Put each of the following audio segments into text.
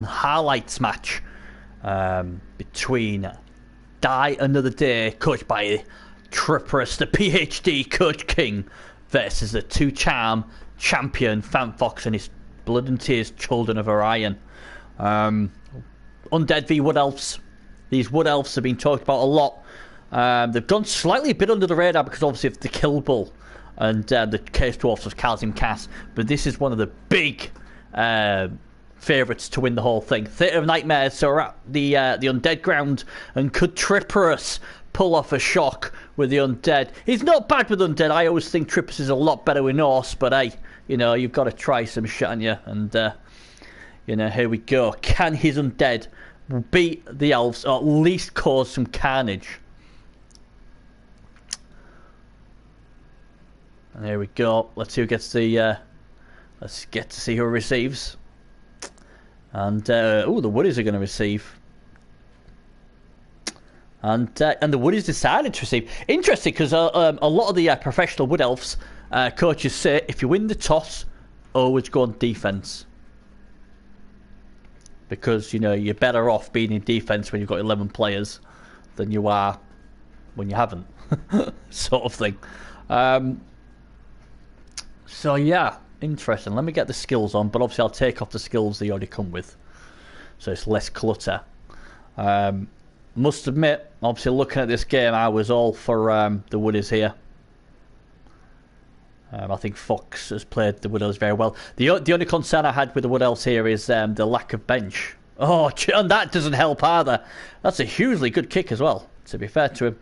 highlights match between Die Another Day, coached by Trippers, the PhD Coach King, versus the two-charm champion Ps4 and his Blood and Tears Children of Orion. Undead v Wood Elves. These Wood Elves have been talked about a lot. They've gone slightly a bit under the radar because obviously of the Kill Bull and the Case Dwarfs of Kazim Cass, but this is one of the big favourites to win the whole thing. Theatre of Nightmares, so we're at the Undead ground, and could Trippers pull off a shock with the Undead? He's not bad with Undead. I always think Trippers is a lot better with Norse, but hey, you know, you've got to try some shit on you, and you know, here we go. Can his Undead beat the Elves, or at least cause some carnage? And here we go. Let's see who gets the let's get to see who receives. And oh, the Woodies are going to receive. And the Woodies decided to receive. Interesting, because a lot of the professional Wood Elves coaches say if you win the toss, always go on defense, because you know you're better off being in defense when you've got 11 players than you are when you haven't, sort of thing. So yeah, interesting. Let me get the skills on, but obviously I'll take off the skills they already come with, so it's less clutter. Must admit, obviously looking at this game, I was all for the Woodies here. I think Fox has played the Wood Elves very well. The only concern I had with the Wood Elves here is the lack of bench. Oh, and that doesn't help either. That's a hugely good kick as well, to be fair to him.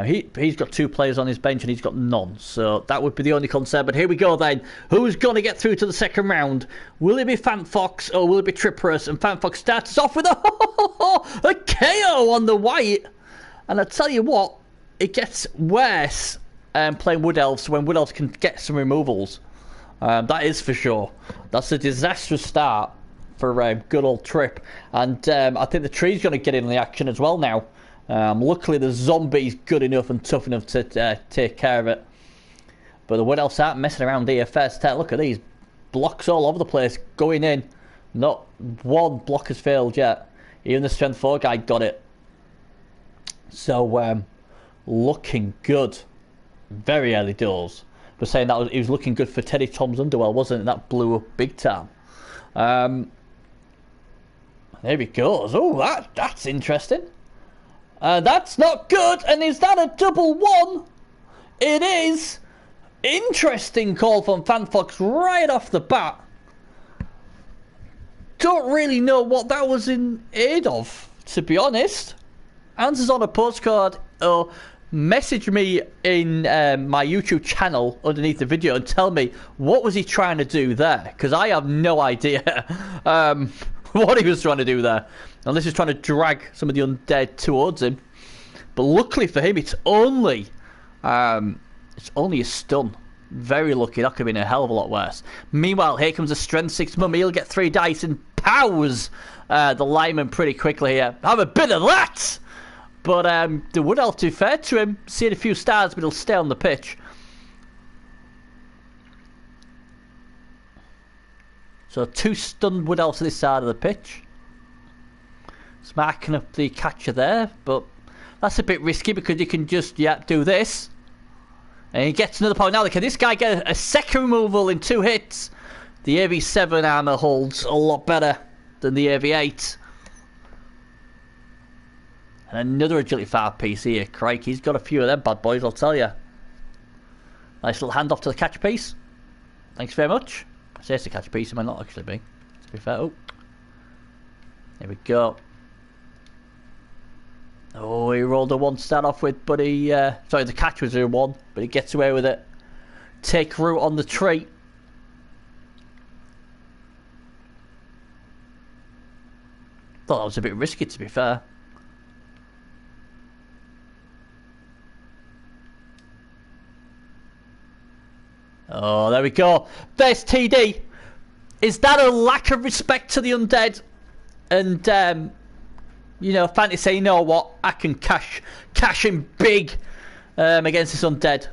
He's got 2 players on his bench and he's got none, so that would be the only concern. But here we go then. Who's going to get through to the second round? Will it be Ps4 or will it be Trippers? And Ps4 starts us off with a KO on the white. And I tell you what, it gets worse playing Wood Elves when Wood Elves can get some removals. That is for sure. That's a disastrous start for good old Trip. And I think the tree's going to get in the action as well now. Luckily the zombie's good enough and tough enough to take care of it, but the Wood Elves aren't messing around here first. Look at these blocks all over the place going in. Not one block has failed yet. Even the strength 4 guy got it. So looking good. Very early doors. Just saying that he was looking good for Teddy Tom's Underwell, wasn't it? That blew up big time. There he goes. Oh, that's interesting. That's not good, and is that a double one? It is. Interesting call from Ps4 right off the bat. Don't really know what that was in aid of, to be honest. Answers on a postcard, or message me in my YouTube channel underneath the video and tell me what was he trying to do there, because I have no idea what he was trying to do there. Unless he's trying to drag some of the Undead towards him. But luckily for him, it's only a stun. Very lucky. That could have been a hell of a lot worse. Meanwhile, here comes a Strength 6 Mummy. He'll get 3 dice and pows the lineman pretty quickly here. Have a bit of that! But the Wood Elf, to be fair to him, seeing a few stars, but he'll stay on the pitch. So 2 stunned Wood Elves to this side of the pitch. It's marking up the catcher there, but that's a bit risky because you can just, do this. And he gets another point. Now, can this guy get a second removal in 2 hits? The AV7 armor holds a lot better than the AV8. And another agility 5 piece here. Crike, he's got a few of them bad boys, I'll tell you. Nice little handoff to the catch piece. Thanks very much. I say it's a catch piece, it might not actually be, to be fair. Oh. There we go. Oh, he rolled a 1 to start off with, but he... sorry, the catch was a 1, but he gets away with it. Take root on the tree. Thought that was a bit risky, to be fair. Oh, there we go. There's TD. Is that a lack of respect to the Undead? And, you know, Fantasy say, you know what? I can cash in big against this Undead.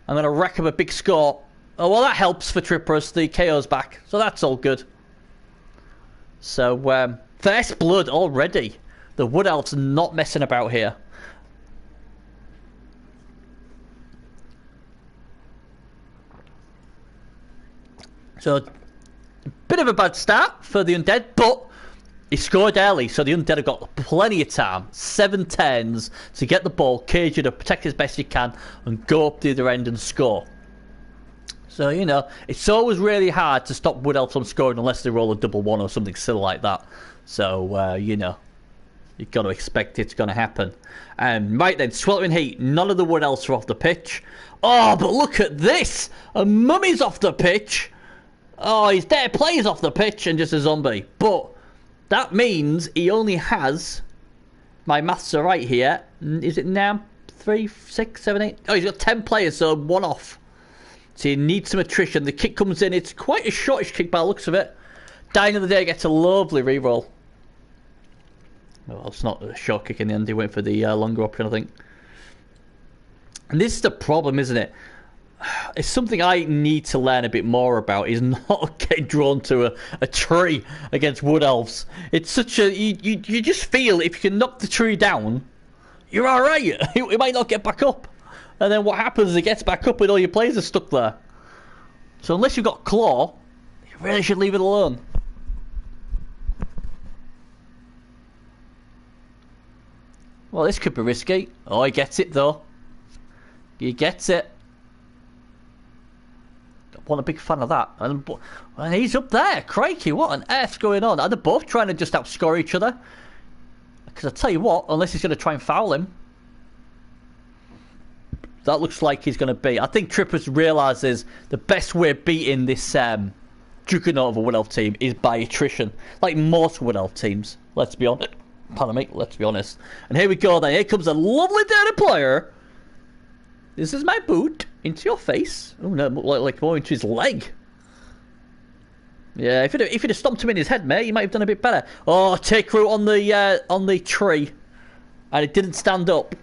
I'm going to rack up a big score. Oh, well, that helps for Trippers. The KO's back. So that's all good. So, first blood already. The Wood Elves not messing about here. So, a bit of a bad start for the Undead, but he scored early, so the Undead have got plenty of time. 7 turns to get the ball, cage it up, protect as best you can, and go up the other end and score. So, you know, it's always really hard to stop Wood Elves from scoring unless they roll a double one or something silly like that. So, you know, you've got to expect it's going to happen. Right then, sweltering heat. None of the Wood Elves are off the pitch. Oh, but look at this! A mummy's off the pitch! Oh, his dead player's off the pitch and just a zombie. But that means he only has, my maths are right here, is it now 3, 6, 7, 8? Oh, he's got 10 players, so 1 off. So you need some attrition. The kick comes in, it's quite a shortish kick by the looks of it. Dying of the Day gets a lovely reroll. Well, it's not a short kick in the end, he went for the longer option, I think. And this is the problem, isn't it? It's something I need to learn a bit more about, is not getting drawn to a tree against Wood Elves. It's such a... You just feel if you can knock the tree down, you're alright. You might not get back up. And then what happens is it gets back up and all your players are stuck there. So unless you've got Claw, you really should leave it alone. Well, this could be risky. Oh, he gets it though. He gets it. Wasn't a big fan of that. And he's up there. Crikey, what on earth's going on? Are they both trying to just outscore each other? Because I tell you what, unless he's going to try and foul him, that looks like he's going to be. I think Trippers realises the best way of beating this juggernaut of a Wood Elf team is by attrition. Like most Wood Elf teams. Let's be honest. Pardon me, let's be honest. And here we go then. Here comes a lovely dirty player. This is my boot. Into your face. Oh no, like more into his leg. Yeah, if you'd have stomped him in his head, mate, you might have done a bit better. Oh, take root on the tree. And it didn't stand up.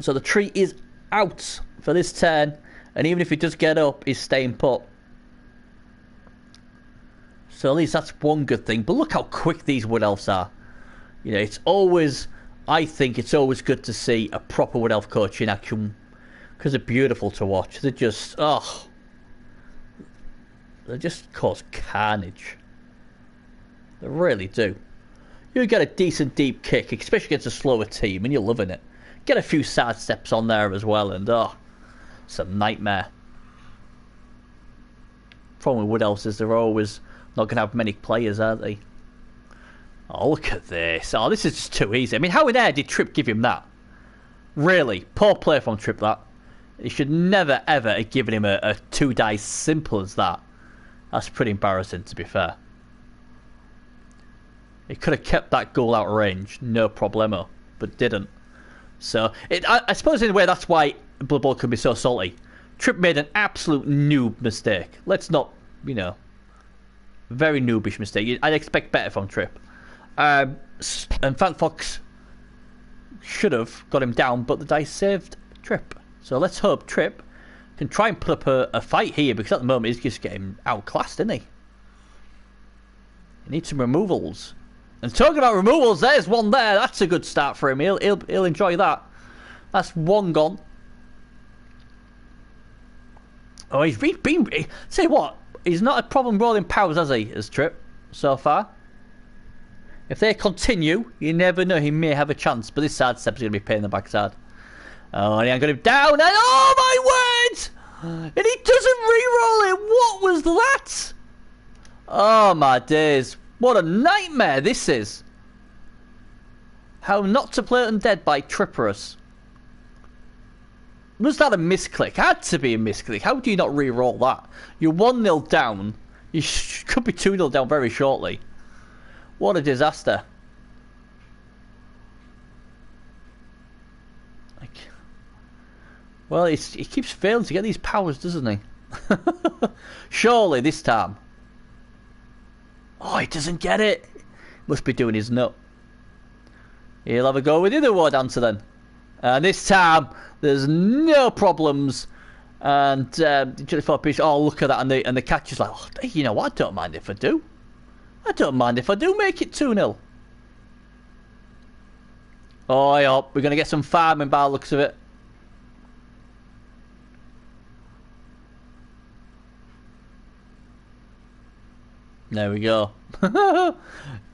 So the tree is out for this turn. And even if he does get up, he's staying put. So at least that's one good thing. But look how quick these Wood Elves are. You know, it's always... I think it's always good to see a proper Wood Elf coach in action. Because they're beautiful to watch. They're just... Oh. They just cause carnage. They really do. You get a decent deep kick, especially against a slower team, and you're loving it. Get a few side steps on there as well, and oh, it's a nightmare. Problem with Wood Elves is they're always not going to have many players, are they? Oh, look at this. Oh, this is just too easy. I mean, how in air did Tripp give him that? Really? Poor play from Tripp, that. He should never, ever have given him a 2 dice simple as that. That's pretty embarrassing, to be fair. He could have kept that goal out of range, no problemo, but didn't. So, I suppose in a way that's why Blood Bowl can be so salty. Tripp made an absolute noob mistake. Let's not, you know, very noobish mistake. I'd expect better from Tripp. And Fant Fox should have got him down, but the dice saved Tripp. So let's hope Tripp can try and put up a fight here, because at the moment he's just getting outclassed, isn't he? He needs some removals. And talking about removals, there's one there. That's a good start for him. He'll enjoy that. That's one gone. Oh, he's been... Say what? He's not a problem rolling powers, has he, as Tripp, so far? If they continue, you never know. He may have a chance, but this side step's going to be a pain in the backside. Oh, and I got him down, and oh my word! And he doesn't re-roll it. What was that? Oh my days! What a nightmare this is! How not to play Undead by Tripperus. Was that a misclick? Had to be a misclick. How do you not re-roll that? You're 1-0 down. You could be 2-0 down very shortly. What a disaster. Well, he keeps failing to get these powers, doesn't he? Surely this time. Oh, he doesn't get it. Must be doing his nut. He'll have a go with the other war dancer then. And this time, there's no problems. And oh, look at that. And the catcher's like, oh, you know what? I don't mind if I do. I don't mind if I do make it 2-0. Oh, yeah, we're going to get some farming by the looks of it. There we go. The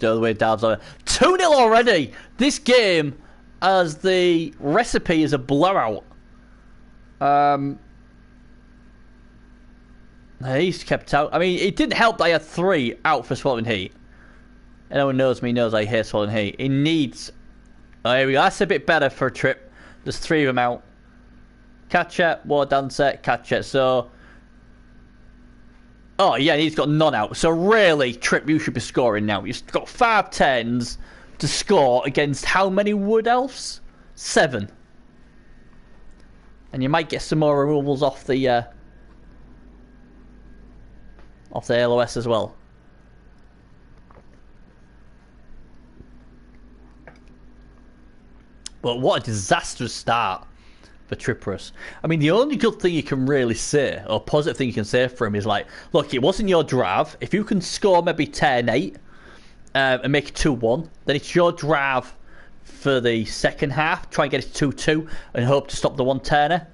other way down. 2-0 already. This game, as the recipe, is a blowout. He's kept out. I mean, it didn't help that I had 3 out for swallowing heat. Anyone knows me knows I hate swallowing heat. He needs... Oh, here we go. That's a bit better for a trip. There's 3 of them out. Catcher, War Dancer, Catcher. So... Oh, yeah, he's got none out. So, really, Trip, you should be scoring now. You've got 5 10s to score against how many Wood Elves? 7. And you might get some more removals off the LOS as well. But what a disastrous start for Trippers. I mean, the only good thing you can really say, or positive thing you can say for him, is like, look, it wasn't your drive. If you can score maybe 10-8 and make it 2-1, then it's your drive for the second half. Try and get it 2-2 and hope to stop the 1-turner.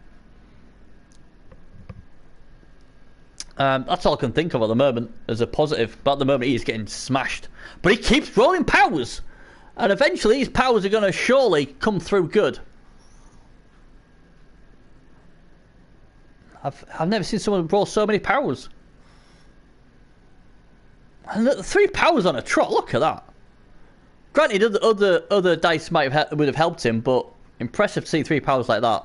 That's all I can think of at the moment as a positive. But at the moment, he is getting smashed. But he keeps rolling powers. And eventually, his powers are going to surely come through good. I've never seen someone roll so many powers. And 3 powers on a trot. Look at that. Granted, other dice would have helped him, but impressive to see 3 powers like that.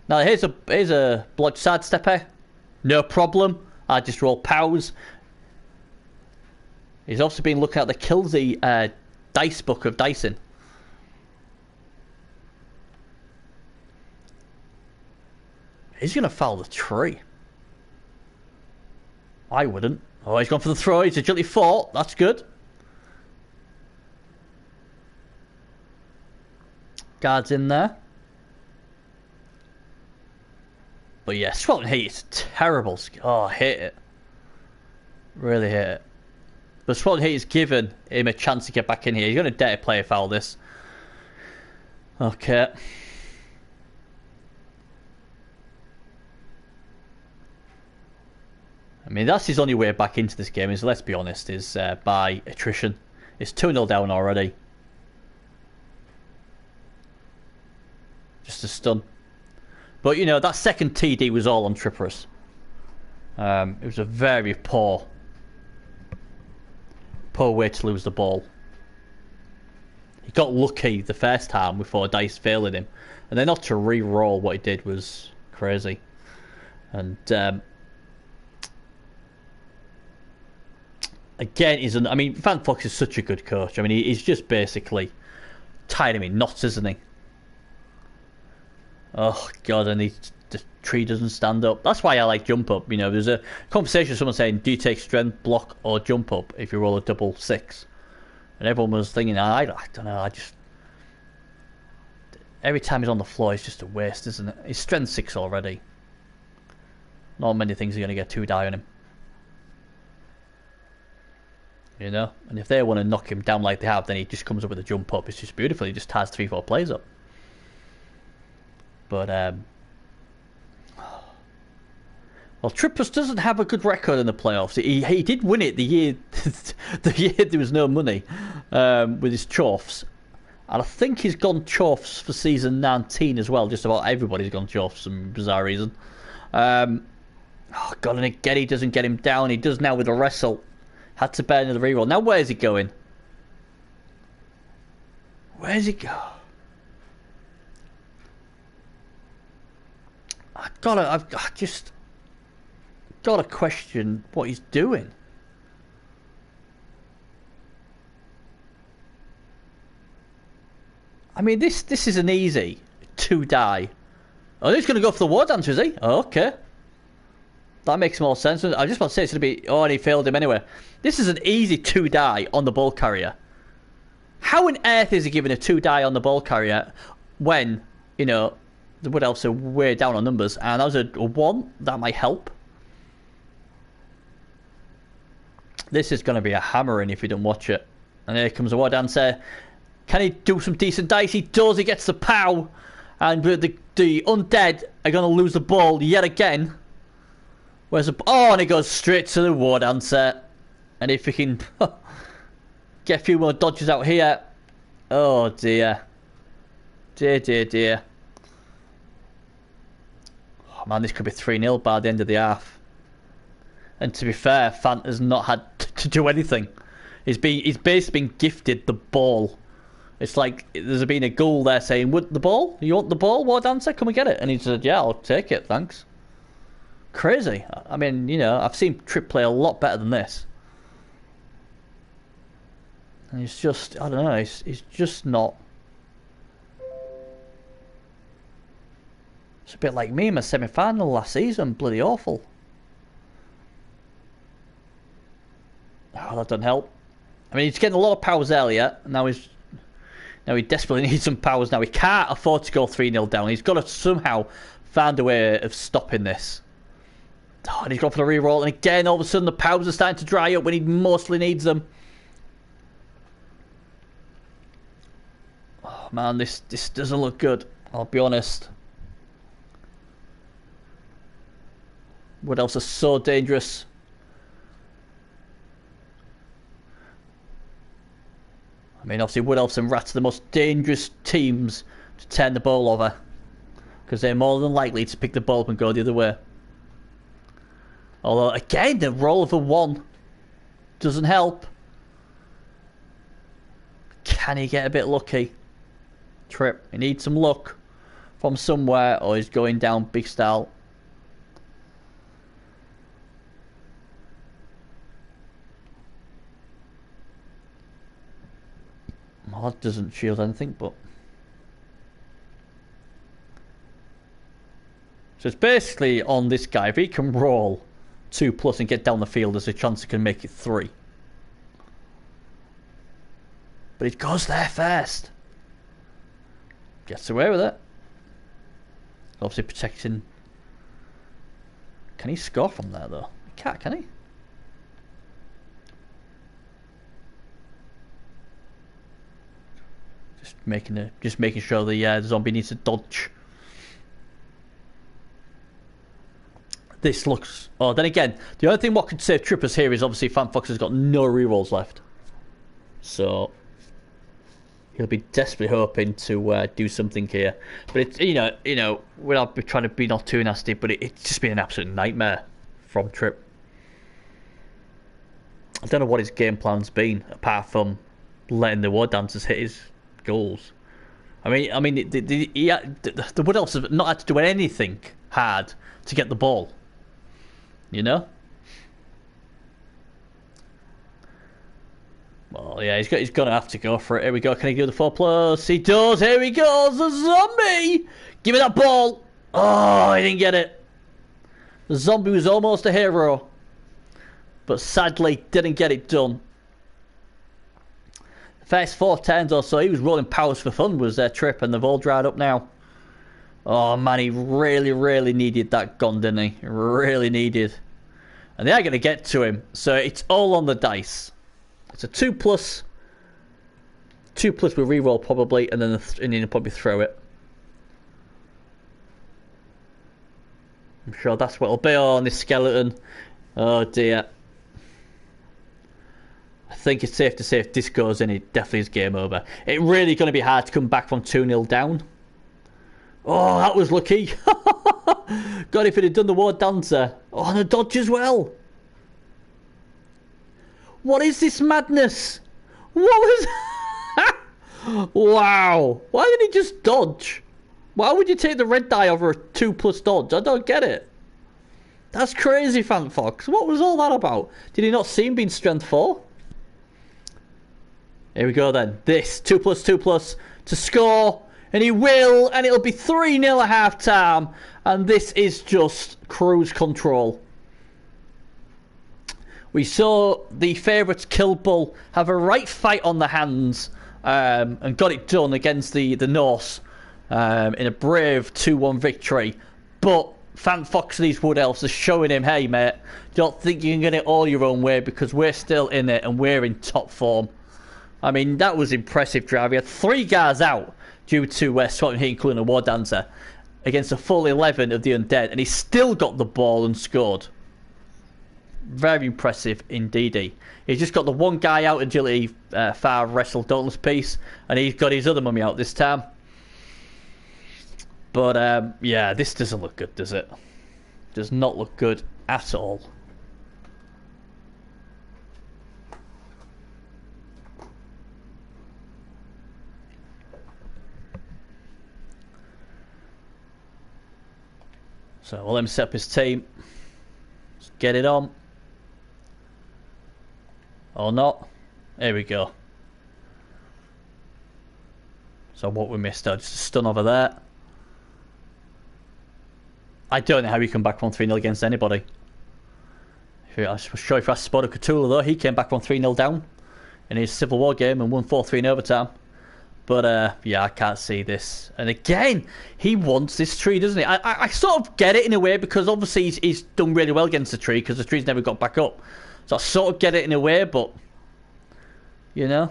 Now here's a blood sidestepper. No problem. I just roll powers. He's also been looking at the Killsy dice book of dicing. He's going to foul the tree. I wouldn't. Oh, he's gone for the throw. He's agility 4. That's good. Guards in there. But yeah, Swelling Heat is terrible. Oh, I hate it. Really hate it. But Swelling Heat has given him a chance to get back in here. He's going to dare play a foul this. Okay. I mean, that's his only way back into this game, is, let's be honest, is by attrition. It's 2-0 down already. Just a stun. But, you know, that second TD was all on Trippers. It was a very poor way to lose the ball. He got lucky the first time before dice failing him. And then not to re-roll what he did was crazy. And... again, I mean, Van Fox is such a good coach. I mean, he's just basically tied him in knots, isn't he? Oh, God, and the tree doesn't stand up. That's why I like jump up. You know, there's a conversation, someone saying, do you take strength, block, or jump up if you roll a double 6? And everyone was thinking, I don't know, every time he's on the floor, it's just a waste, isn't it? He's strength 6 already. Not many things are going to get 2 die on him. You know, and if they want to knock him down like they have, then he just comes up with a jump up. It's just beautiful. He just ties 3-4 plays up. But well, Trippers doesn't have a good record in the playoffs. He did win it the year there was no money with his Chorfs, and I think he's gone Chorfs for season 19 as well. Just about everybody's gone Chorfs for some bizarre reason. Oh God, and again he doesn't get him down. He does now with a wrestle. Had to bear another reroll. Now where's he going? Where's he go? I've just gotta question what he's doing. I mean, this is an easy 2 die. Oh, he's gonna go for the war dancer, is he? Oh, okay. That makes more sense. I was just about to say it's going to be... Oh, and he failed him anyway. This is an easy 2 die on the ball carrier. How on earth is he giving a 2 die on the ball carrier when, you know, the Wood Elves are way down on numbers? And that was a 1. That might help. This is going to be a hammering if you don't watch it. And here comes a War Dancer. Can he do some decent dice? He does. He gets the pow. And the undead are going to lose the ball yet again. Where's the... Oh, and he goes straight to the War Dancer. And if he can get a few more dodges out here. Oh, dear. Dear. Oh, man, this could be 3-0 by the end of the half. And to be fair, Fant has not had to do anything. He's basically been gifted the ball. It's like there's been a goal there saying, "What the ball? You want the ball, War Dancer? Come and get it." And he said, "Yeah, I'll take it, thanks." Crazy. I mean, you know, I've seen Trip play a lot better than this. And he's just, I don't know, he's just not. It's a bit like me in my semi-final last season. Bloody awful. Oh, that doesn't help. I mean, he's getting a lot of powers earlier. Now he desperately needs some powers now. He can't afford to go 3-0 down. He's got to somehow find a way of stopping this. Oh, and he's gone for the reroll. And again, all of a sudden, the powers are starting to dry up when he mostly needs them. Oh, man, this doesn't look good. I'll be honest. What else is so dangerous? I mean, obviously, Wood Elves and Rats are the most dangerous teams to turn the ball over. Because they're more than likely to pick the ball up and go the other way. Although, again, the roll of a 1 doesn't help. Can he get a bit lucky? Trip. He needs some luck from somewhere, or he's going down big style. Well, that doesn't shield anything, but... So it's basically on this guy. If he can roll 2+ and get down the field, there's a chance he can make it 3. But he goes there first. Gets away with it. Obviously protecting... Can he score from there, though? He can't, can he? Just making sure the zombie needs to dodge. This looks... Oh, then again, the only thing what could save Trippers here is obviously Fan Fox has got no rerolls left. So he'll be desperately hoping to do something here. But it's you know, without trying to be not too nasty, but it's just been an absolute nightmare from Trip. I don't know what his game plan's been apart from letting the War Dancers hit his goals. I mean, the Wood Elves have not had to do anything hard to get the ball. You know. Well, yeah, he's gonna have to go for it. Here we go. Can he do the 4+? He does. Here he goes. The zombie. Give me that ball. Oh, he didn't get it. The zombie was almost a hero, but sadly didn't get it done. First 4 turns or so, he was rolling powers for fun, was their Trip, and they've all dried up now. Oh man, he really needed that gone, didn't he? Really needed. And they are going to get to him, so it's all on the dice. It's a 2+. 2+ with reroll probably, and then he'll probably throw it. I'm sure that's what it'll be. Oh, on this skeleton. Oh dear. I think it's safe to say if this goes in, it definitely is game over. It's really going to be hard to come back from 2-0 down. Oh, that was lucky. God, if it had done the War Dancer. Oh, and a dodge as well. What is this madness? What was... Wow. Why did he just dodge? Why would you take the red die over a 2+ dodge? I don't get it. That's crazy, Fan Fox. What was all that about? Did he not see him being strength 4? Here we go then. This 2+2+ to score, and he will, and it'll be 3-0 at half time. And this is just cruise control. We saw the favourites Kill Bull have a right fight on the hands, and got it done against the Norse in a brave 2-1 victory. But Fan Fox and these Wood Elves are showing him, hey mate, don't think you can get it all your own way because we're still in it and we're in top form. I mean, that was impressive drive. He had 3 guys out due to swapping heat, including a War Dancer, against a full 11 of the Undead, and he still got the ball and scored. Very impressive indeed. He's just got the one guy out, agility, far wrestle, dauntless piece, and he's got his other mummy out this time. But yeah, this doesn't look good, does it? Does not look good at all. So we'll let him set up his team. Let's get it on. Or not. Here we go. So what we missed out, just a stun over there. I don't know how he come back from 3-0 against anybody. I'm sure if I spotted Cthulhu though, he came from 3-0 down in his Civil War game and won 4-3 in overtime. But yeah, I can't see this. And again, he wants this tree, doesn't he? I sort of get it in a way because obviously he's done really well against the tree because the tree's never got back up. So I sort of get it in a way, but you know,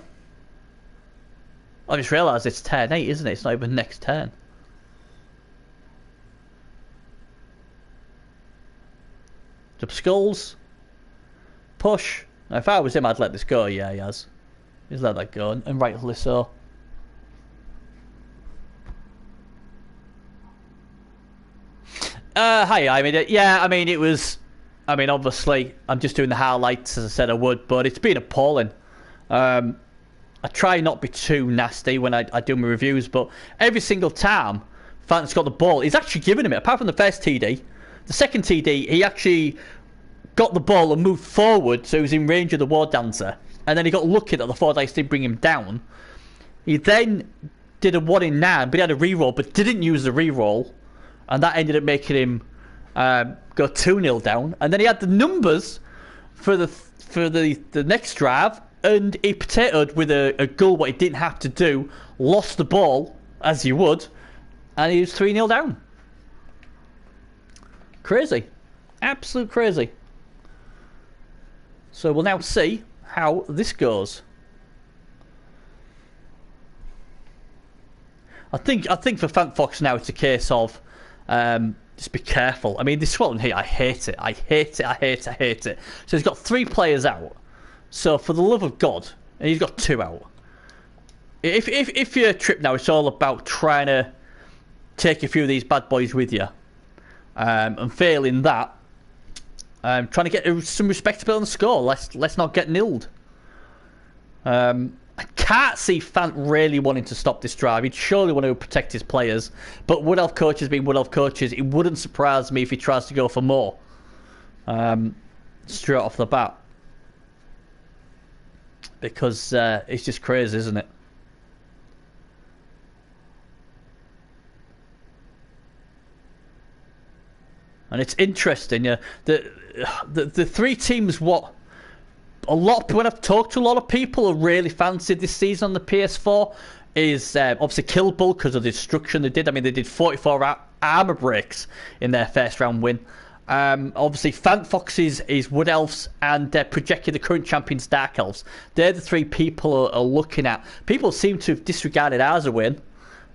I just realised it's turn 8, isn't it? It's not even next turn. Up skulls. Push. Now, if I was him, I'd let this go. Yeah, he has. He's let that go, and rightfully so. Hi, I mean, yeah, I mean, it was. I mean, obviously, I'm just doing the highlights as I said I would, but it's been appalling. I try not to be too nasty when I do my reviews, but every single time Phantom's got the ball, he's actually giving him it. Apart from the first TD, the second TD, he actually got the ball and moved forward, so he was in range of the War Dancer. And then he got lucky that the 4 dice did bring him down. He then did a 1 in 9, but he had a reroll, but didn't use the reroll, and that ended up making him go 2-0 down. And then he had the numbers for the next drive, and he potatoed with a goal what he didn't have to do, lost the ball, as you would, and he was 3-0 down. Crazy. Absolute crazy. So we'll now see how this goes. I think for Phantom Fox now it's a case of just be careful. I mean, this swollen heat, I hate it. I hate it. So he's got 3 players out. So for the love of God, and he's got 2 out. If you're a trip now, it's all about trying to take a few of these bad boys with you. And failing that, trying to get some respectability on the score. Let's not get nilled. I can't see Fant really wanting to stop this drive. He'd surely want to protect his players. But Wood Elf coaches being Wood Elf coaches, it wouldn't surprise me if he tries to go for more. Straight off the bat. Because it's just crazy, isn't it? And it's interesting, yeah. The 3 teams, what when I've talked to a lot of people who really fancied this season on the Ps4 is obviously Kill Bull because of the destruction they did. I mean, they did 44 armor breaks in their first round win. Obviously, Phantom Foxes is Wood Elves, and projecting the current champions Dark Elves. They're the 3 people are looking at. People seem to have disregarded ours a win.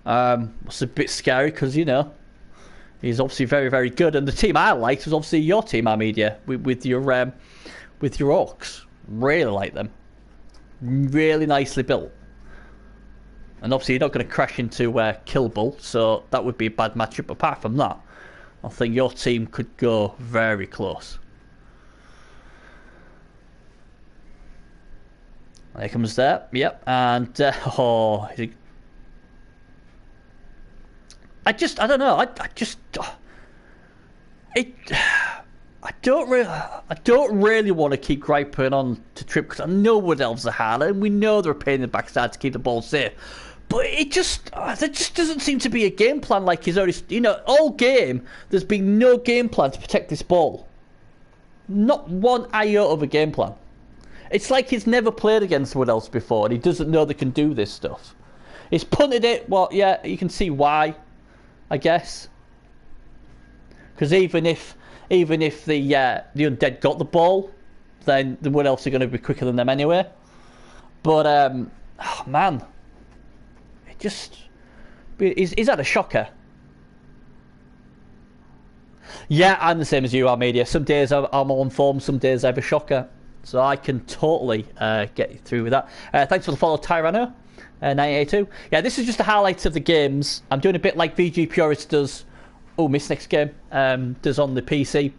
It's a bit scary because, you know, he's obviously very, very good. And the team I liked was obviously your team, Armedia, with your Orcs. Really like them. Really nicely built. And obviously you're not going to crash into Kill Bull, so that would be a bad matchup. Apart from that, I think your team could go very close. There comes there. Yep. And I don't know. I don't really want to keep griping on to Trip because I know Wood Elves are hard and we know they're a pain in the backside to keep the ball safe. But there just doesn't seem to be a game plan like he's already, you know, all game there's been no game plan to protect this ball. Not one iota of a game plan. It's like he's never played against Wood Elves before and he doesn't know they can do this stuff. He's punted it, well, yeah, you can see why, I guess. Because even if the undead got the ball, then the Wood Elves are going to be quicker than them anyway. But oh man, it just is that a shocker? Yeah, I'm the same as you, Armedia. Some days I'm on form, some days I have a shocker. So I can totally get through with that. Thanks for the follow, Tyranno. 982. Yeah, this is just the highlights of the games. I'm doing a bit like VG Purist does. Oh, missed next game. Does on the PC.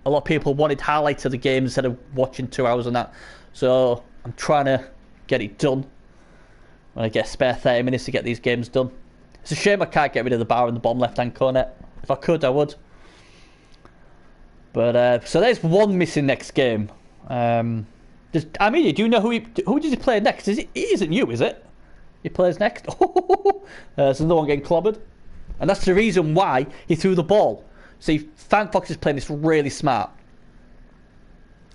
A lot of people wanted highlights of the game instead of watching 2 hours on that. So I'm trying to get it done. When I get a spare 30 minutes to get these games done. It's a shame I can't get rid of the bar in the bottom left-hand corner. If I could, I would. But so there's one missing next game. I mean, do you know who does he play next? It isn't you, is it? He plays next. There's another one getting clobbered, and that's the reason why he threw the ball. See, Fan Fox is playing this really smart,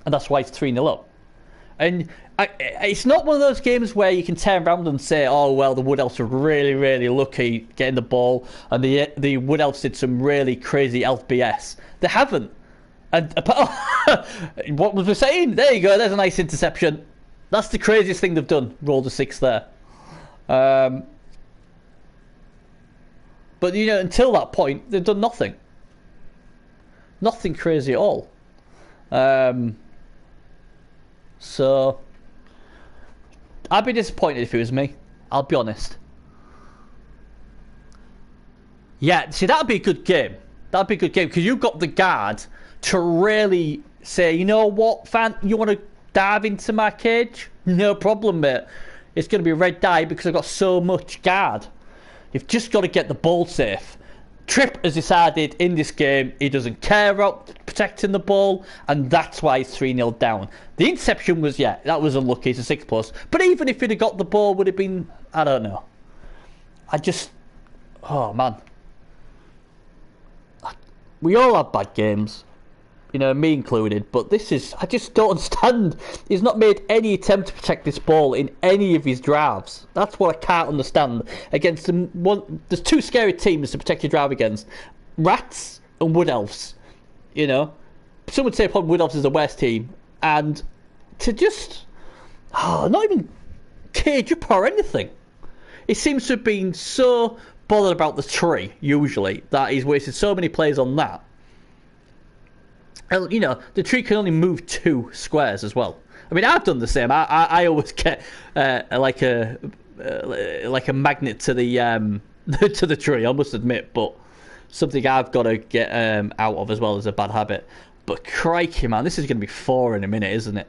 and that's why it's 3-0 up. And it's not one of those games where you can turn around and say, "Oh well, the Wood Elves were really, really lucky getting the ball, and the Wood Elves did some really crazy elf BS." They haven't. And what was we saying? There you go. There's a nice interception. That's the craziest thing they've done. Rolled a 6 there. But until that point, they've done nothing. Nothing crazy at all. So I'd be disappointed if it was me. I'll be honest. Yeah, see, that'd be a good game. That'd be a good game because you've got the guard to really say, you know what, fan, you want to dive into my cage? No problem, mate. It's going to be a red die because I've got so much guard. You've just got to get the ball safe. Tripp has decided in this game he doesn't care about protecting the ball, and that's why he's 3-0 down. The interception was, yeah, that was unlucky. It's a 6+. But even if he'd have got the ball, would have been, I don't know. Oh man. We all have bad games. Me included, but I just don't understand. He's not made any attempt to protect this ball in any of his drives. That's what I can't understand. Against there's two scary teams to protect your drive against. Rats and Wood Elves. Some would say probably Wood Elves is the worst team. And to just, not even cage up or anything. He seems to have been so bothered about the tree, usually, that he's wasted so many plays on that. And, the tree can only move 2 squares as well. I mean, I've done the same. I always get like a magnet to the to the tree. I must admit, but something I've got to get out of as well as a bad habit. But crikey, man, this is going to be 4 in a minute, isn't it?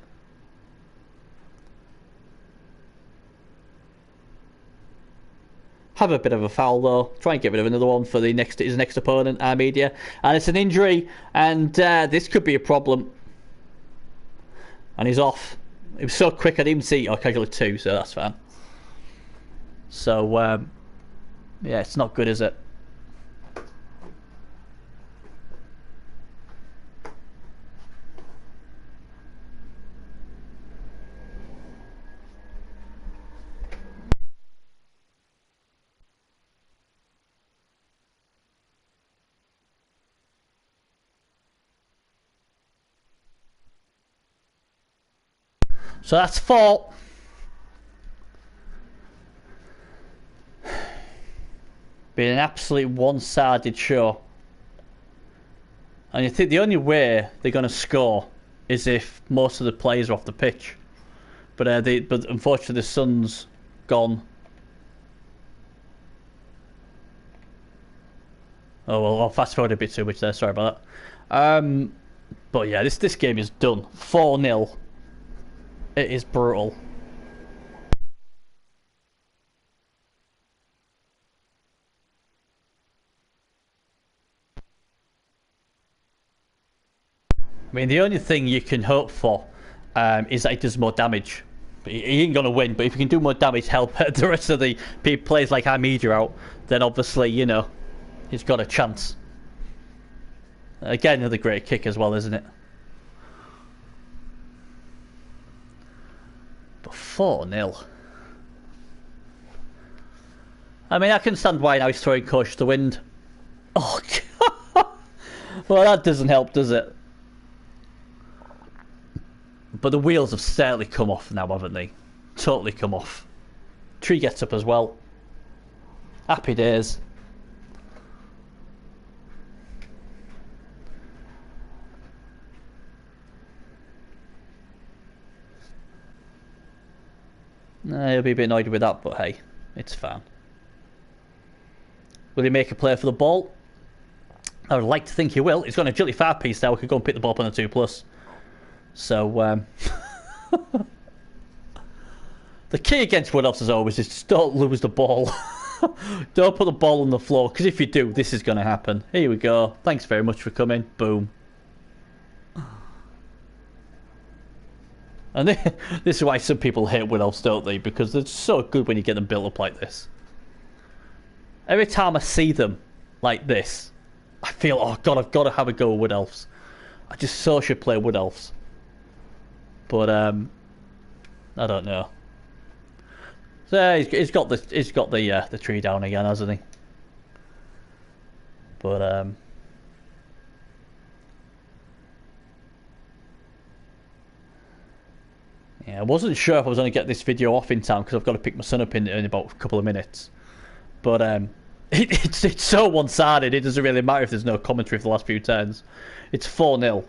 Have a bit of a foul though. Try and get rid of another one for his next opponent, Armedia. And it's an injury, and this could be a problem. And he's off. It was so quick I didn't even see. Casualty 2, so that's fine. So yeah, it's not good, is it? So that's 4. Been an absolute one-sided show. And you think the only way they're going to score is if most of the players are off the pitch. But unfortunately the sun's gone. Oh well, I'll fast forward a bit too much there. Sorry about that. But yeah, this game is done. 4-0. It is brutal. I mean, the only thing you can hope for is that he does more damage. He ain't going to win, but if he can do more damage, help the rest of the players like Armedia out, then obviously, he's got a chance. Again, another great kick as well, isn't it? But 4-0. I mean, I can understand why now he's throwing caution to the wind. Oh, God. Well, that doesn't help, does it? But the wheels have certainly come off now, haven't they? Totally come off. Tree gets up as well. Happy days. He'll be a bit annoyed with that, but hey, it's fine. Will he make a play for the ball? I would like to think he will. He's got an agility 5 piece now. We could go and pick the ball up on the 2+. So, the key against Wood Elves, as always, is just don't lose the ball. Don't put the ball on the floor, because if you do, this is going to happen. Here we go. Thanks very much for coming. Boom. And this is why some people hate Wood Elves, don't they? Because they're so good when you get them built up like this. Every time I see them like this, I feel, oh god, I've got to have a go with Wood Elves. I just so should play Wood Elves. But, I don't know. So he's got the tree down again, hasn't he? But yeah, I wasn't sure if I was going to get this video off in time because I've got to pick my son up in about a couple of minutes. But it's so one-sided. It doesn't really matter if there's no commentary for the last few turns. It's 4-0.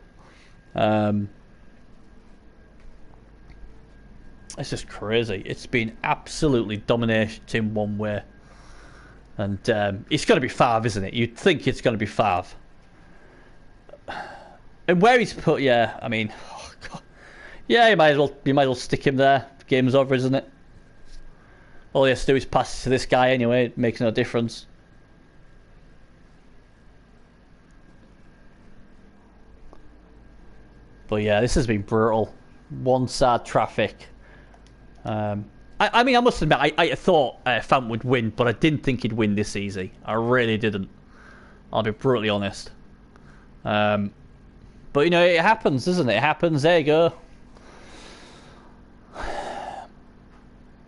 It's just crazy. It's been absolutely dominating one way. And it's going to be 5, isn't it? You'd think it's going to be 5. And where he's put, yeah, I mean, oh god. Yeah, you might as well stick him there. Game's over, isn't it? All he has to do is pass to this guy anyway. It makes no difference. But yeah, this has been brutal. One-side traffic. I mean, I must admit, I thought Fant would win, but I didn't think he'd win this easy. I really didn't. I'll be brutally honest. But, you know, it happens, doesn't it? It happens. There you go.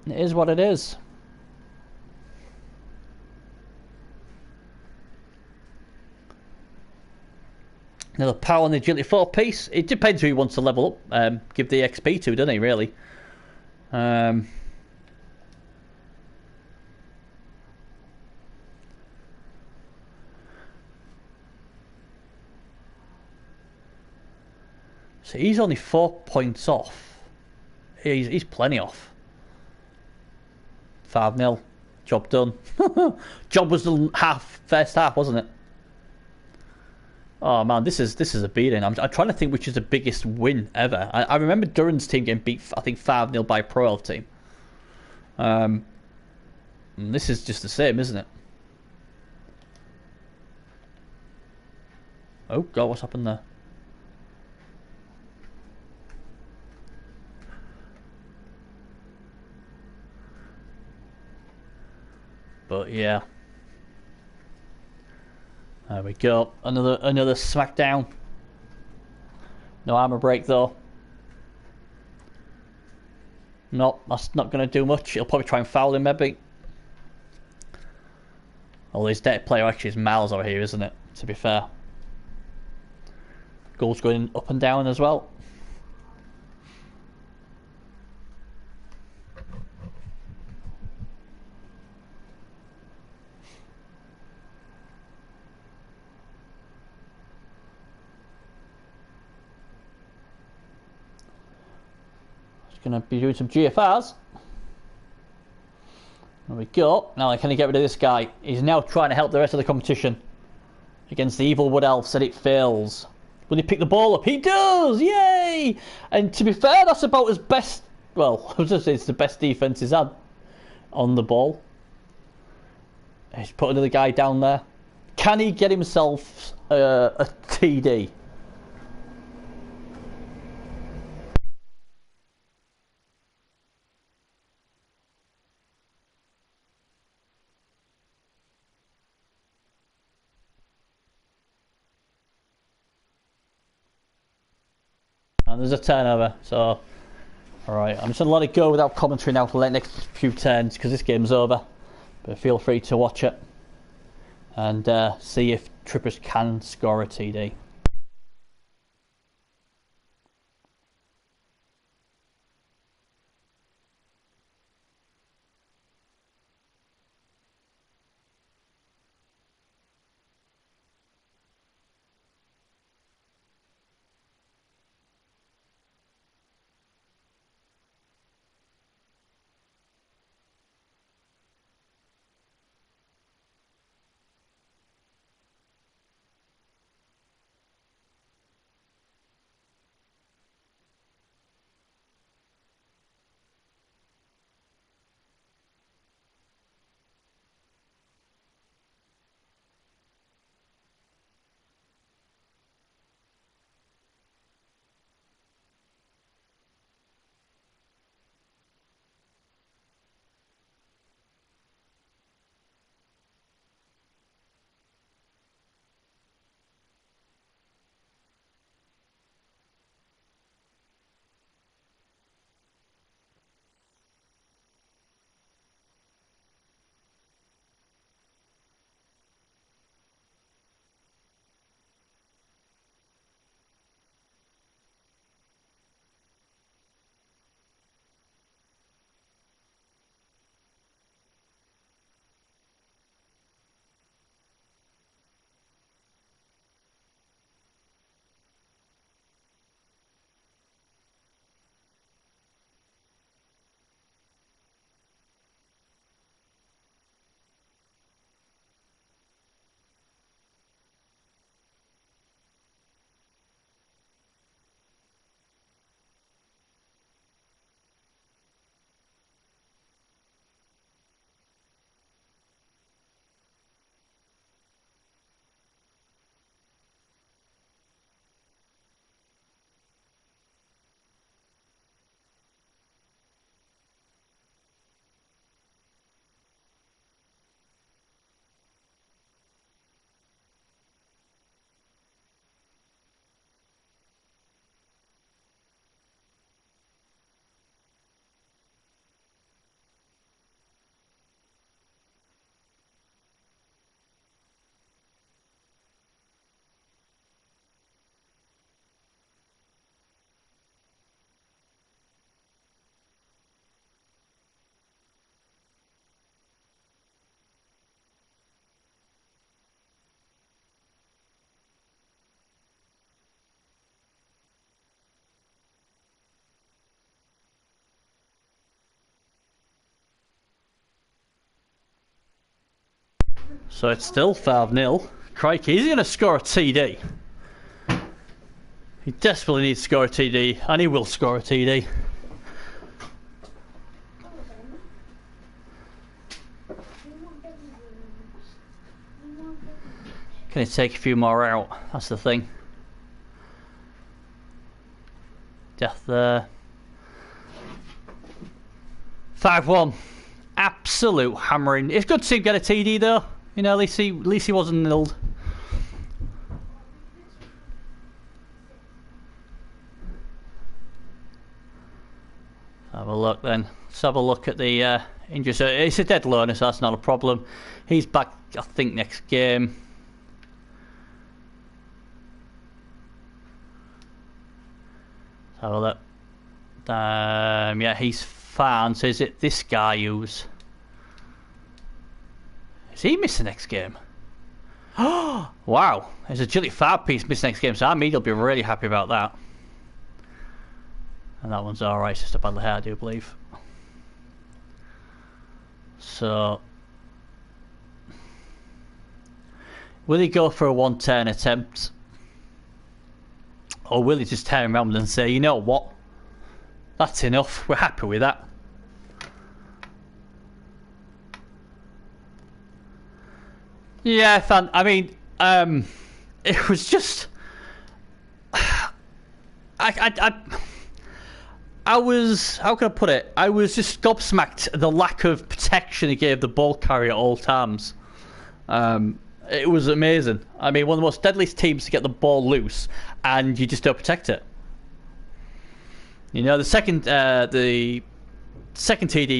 It is what it is. Another power on the agility 4 piece. It depends who he wants to level up. Give the XP to, doesn't he, really? So he's only 4 points off. He's plenty off. 5-0. Job done. Job was the first half, wasn't it? Oh man, this is a beating. I'm trying to think which is the biggest win ever. I remember Duran's team getting beat, I think 5-0 by a Pro Elf team. This is just the same, isn't it? Oh god, what's happened there? But yeah. There we go. Another smackdown. No armor break though. No, that's not going to do much. He'll probably try and foul him maybe. Although his dead player actually is Miles over here, isn't it? To be fair. Goals going up and down as well. Going to be doing some GFRs. There we go. Now can he get rid of this guy? He's now trying to help the rest of the competition against the evil Wood Elves, and it fails. Will he pick the ball up? He does! Yay! And to be fair, that's about his best. Well, I was just saying it's the best defense he's had on the ball. He's put another guy down there. Can he get himself a TD? And there's a turnover, so alright, I'm just going to let it go without commentary now for the next few turns because this game's over. But feel free to watch it and see if Trippers can score a TD. So it's still 5-0. Crikey, he's going to score a TD. He desperately needs to score a TD, and he will score a TD. Can he take a few more out? That's the thing. Death there. 5-1. Absolute hammering. It's good to see him get a TD though. You know, at least he wasn't nilled. Have a look then. Let's have a look at the injury. So it's a dead loner, so that's not a problem. He's back, I think, next game. Let's have a look. Yeah, he's fine. So is it this guy who's... Is he missing next game? Oh, wow. There's a Agility 5-piece missing next game, so our media will be really happy about that. And that one's alright, it's just a bad hair, I do believe. So... will he go for a 1-turn attempt? Or will he just turn around and say, you know what? That's enough, we're happy with that. Yeah, I mean, it was just... I was, how can I put it? I was just gobsmacked at the lack of protection he gave the ball carrier at all times. It was amazing. I mean, one of the most deadliest teams to get the ball loose, and you just don't protect it. You know, the second TD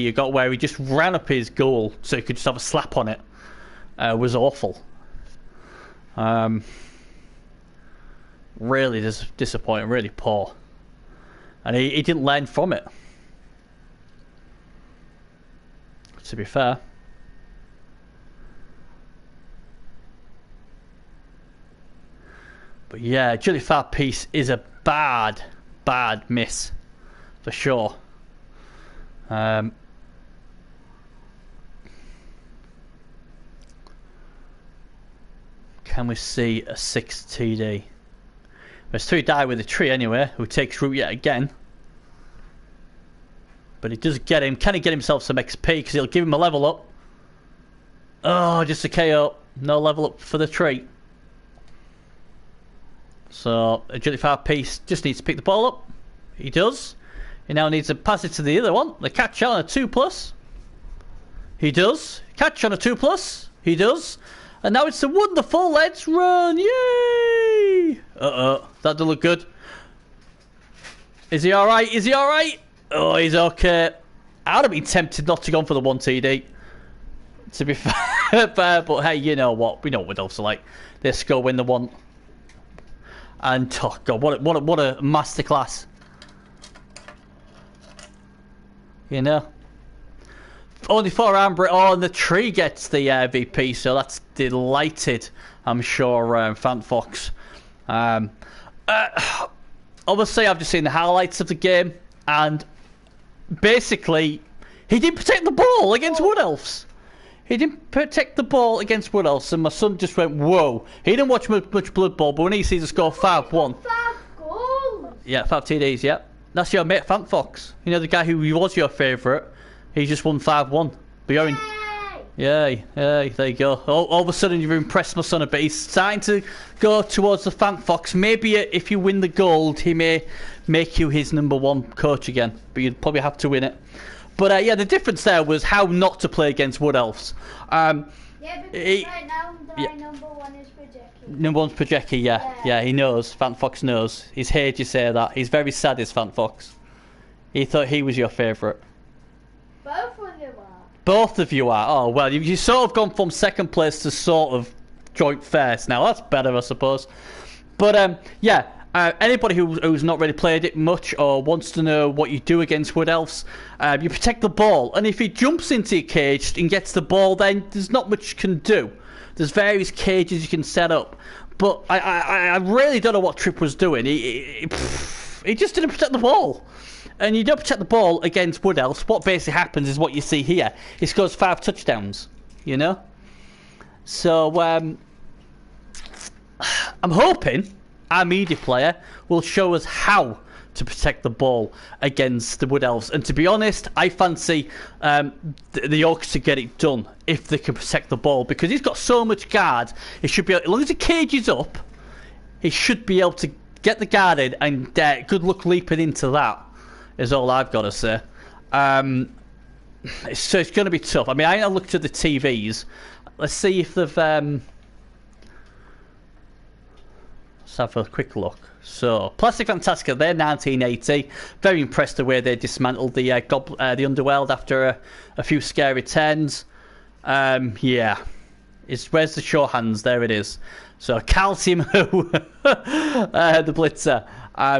you got where he just ran up his goal so he could just have a slap on it was awful. Really disappointing, really poor. And he didn't learn from it, to be fair. But yeah, Ps4 piece is a bad miss, for sure. Can we see a 6 TD? There's 3 die with a tree anyway, who takes root yet again. But it does get him. Can he get himself some XP? Because he'll give him a level up. Oh, just a KO. No level up for the tree. So, Ps4 piece just needs to pick the ball up. He does. He now needs to pass it to the other one. The catch on a 2+. He does. Catch on a 2+. He does. And now it's a wonderful let's run. Yay! Uh-oh. That doesn't look good. Is he alright? Is he alright? Oh, he's okay. I'd have been tempted not to go for the 1 TD. To be fair. But hey, you know what? We know what elves are like. They just go win the 1. And, oh God, what a masterclass. You know? Only 4 Amber. Oh, and the tree gets the VP, so that's delighted, I'm sure, FantFox. Obviously, I've just seen the highlights of the game, and basically, he didn't protect the ball against Wood Elves. He didn't protect the ball against Wood Elves, and my son just went, whoa. He didn't watch much Blood Bowl, but when he sees the score 5-1. 5 goals? Yeah, 5 TDs, yeah. That's your mate, FantFox. You know, the guy who was your favourite. He just won 5-1. But you're in... Yay, there you go. All of a sudden you've impressed my son a bit. He's starting to go towards the FantFox. Maybe if you win the gold, he may make you his #1 coach again. But you'd probably have to win it. But yeah, the difference there was how not to play against Wood Elves. Yeah, because right now my #1 is Projecki. #1's Projecki, yeah, he knows. FantFox knows. He's heard you say that. He's very sad, is FantFox. He thought he was your favourite. Both of you are. Both of you are. Oh, well, you sort of gone from second place to sort of joint first. Now, that's better, I suppose. But, yeah, anybody who's not really played it much or wants to know what you do against Wood Elves, you protect the ball. And if he jumps into your cage and gets the ball, then there's not much you can do. There's various cages you can set up. But I really don't know what Tripp was doing. He just didn't protect the ball. And you don't protect the ball against Wood Elves. What basically happens is what you see here. He scores 5 touchdowns, you know? So, I'm hoping our media player will show us how to protect the ball against the Wood Elves. And to be honest, I fancy the Orcs to get it done if they can protect the ball. Because he's got so much guard, he should be able, as long as the cage is up, he should be able to get the guard in and good luck leaping into that. Is all I've got to say. So it's going to be tough. I mean, I looked at the TVs. Let's see if they've... let's have a quick look. So, Plastic Fantastica, they're 1980. Very impressed the way they dismantled the Underworld after a few scary turns. Yeah. Where's the sure hands? There it is. So, Calcium Who, the Blitzer.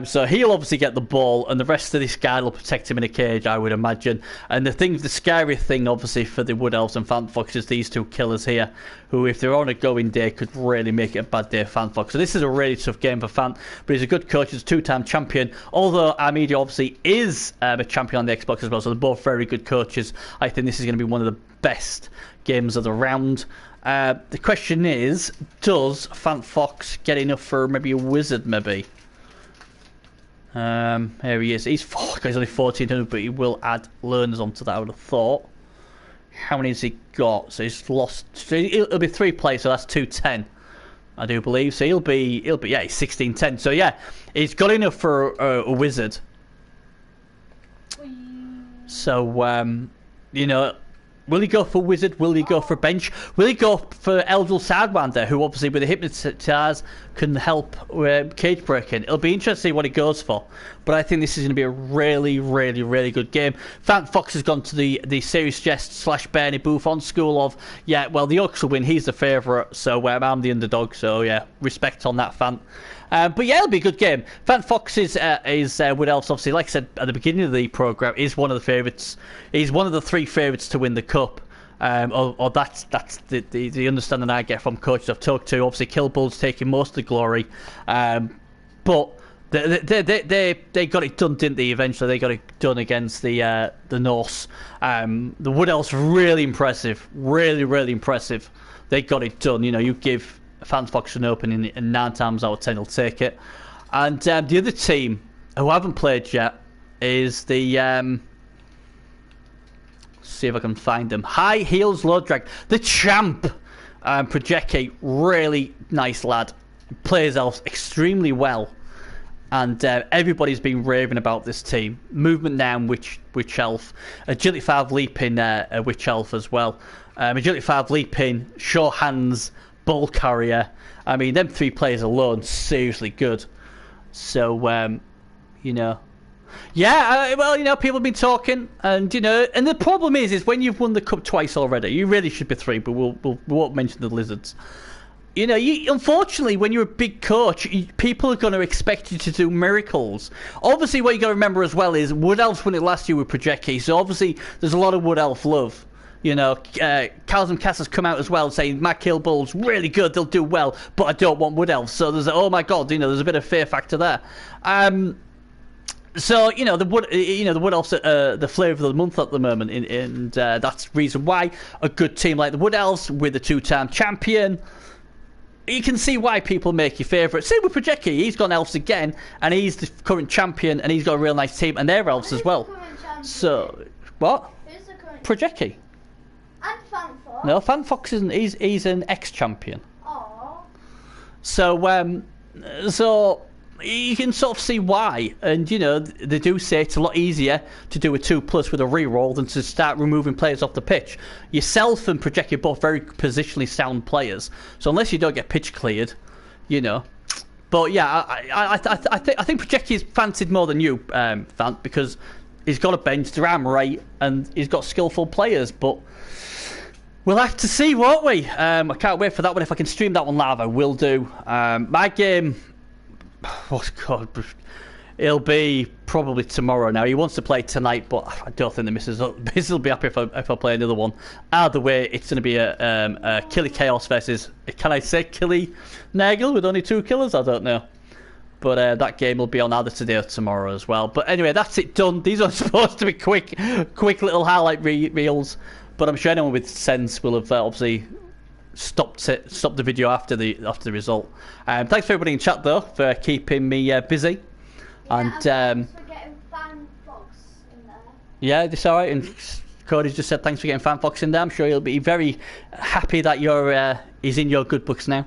So he'll obviously get the ball, and the rest of this guy will protect him in a cage, I would imagine. And the scary thing, obviously, for the Wood Elves and FantFox is these two killers here, who, if they're on a going day, could really make it a bad day for FantFox. So this is a really tough game for Fant, but he's a good coach. He's a 2-time champion. Although our media obviously is a champion on the Xbox as well, so they're both very good coaches. I think this is going to be one of the best games of the round. The question is, does FantFox get enough for maybe a wizard, maybe? Here he is. He's only 1400, but he will add learners onto that, I would have thought. How many has he got? So he's lost. So it'll be 3 players, so that's 210, I do believe. So he'll be yeah, he's 1610. So yeah, he's got enough for a wizard. So you know, will he go for wizard? Will he go for bench? Will he go for Eldril Sidewinder, who obviously with the Hypnotize can help cage breaking? It'll be interesting to see what he goes for. but I think this is going to be a really, really, really good game. Fant Fox has gone to the Serious Jest / Bernie Buffon school of, yeah, well, the Oaks will win. He's the favourite, so I'm the underdog. So, yeah, respect on that, Fant. But yeah, it'll be a good game. Fant Fox is Wood Elves, obviously, like I said at the beginning of the programme, is one of the favourites. He's one of the 3 favourites to win the Cup. Or that's the understanding I get from coaches I've talked to. Obviously, Kill Bull's taking most of the glory, but they got it done, didn't they? Eventually, they got it done against the Norse. The Wood Elves really impressive, really, really impressive. They got it done. You know, you give Fant Fox an opening, and 9 times out of 10 he'll take it. And the other team who haven't played yet is the. See if I can find them. High Heels Low Drag. The champ. Projecki, really nice lad. Plays elves extremely well. And everybody's been raving about this team. Movement down, Witch Elf. Agility 5 leaping, Witch Elf as well. Agility 5 leaping, Short Hands, Ball Carrier. I mean, them 3 players alone, seriously good. So, you know. Yeah, well, you know, people have been talking, and you know, and the problem is when you've won the Cup twice already, you really should be 3, but we won't mention the Lizards. You know, unfortunately, when you're a big coach, people are going to expect you to do miracles. Obviously, what you got to remember as well is Wood Elves won it last year with Projecki, so obviously there's a lot of Wood Elf love. You know, Carls and Cass has come out as well saying my Kill Bull's really good, they'll do well, but I don't want Wood Elves. So there's, oh my God, you know, there's a bit of fear factor there. So you know the Wood Elves the flavour of the month at the moment, and that's the reason why a good team like the Wood Elves with a 2-time champion, you can see why people make your favourite. Same with Projecki, he's gone Elves again, and he's the current champion, and he's got a real nice team, and they're Elves as well. So what? Who's the current Projecki? And Fant Fox? No, Fant Fox isn't. He's an ex-champion. Aww. So you can sort of see why, and you know they do say it's a lot easier to do a 2+ with a reroll than to start removing players off the pitch. Yourself and Projecki are both very positionally sound players, so unless you don't get pitch cleared, you know. But yeah, I think Projecki is fancied more than you, Fant, because he's got a bench, they're arm right, and he's got skillful players. But we'll have to see, won't we? I can't wait for that one. If I can stream that one live, I will do. My game. Oh God, it'll be probably tomorrow now. He wants to play tonight, but I don't think the missus will be happy if I play another one. Either way, it's going to be a Killy Chaos versus, can I say Killy Nagel with only 2 killers? I don't know. But that game will be on either today or tomorrow as well. But anyway, that's it done. These are supposed to be quick little highlight reels. But I'm sure anyone with sense will have obviously stopped the video after the result. Thanks for everybody in chat though for keeping me busy. Yeah, and thanks for getting Fant Fox in there. Yeah, it's alright. And Cody's just said thanks for getting Fant Fox in there. I'm sure he'll be very happy that he's in your good books now.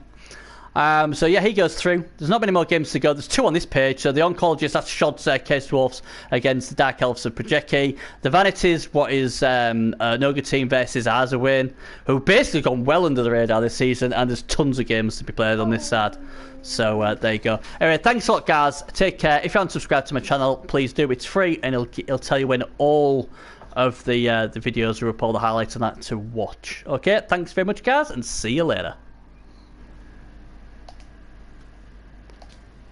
So yeah, he goes through. There's not many more games to go. There's 2 on this page. So the Oncologist, that's Shod's Case Dwarfs against the Dark Elves of Projecki. The Vanities, what is Noga team versus Arzawin, who basically gone well under the radar this season, and there's tons of games to be played on this side. So there you go. Anyway, thanks a lot, guys. Take care. If you haven't subscribed to my channel, please do. It's free, and it'll tell you when all of the videos are up, all the highlights and that to watch. Okay, thanks very much, guys, and see you later.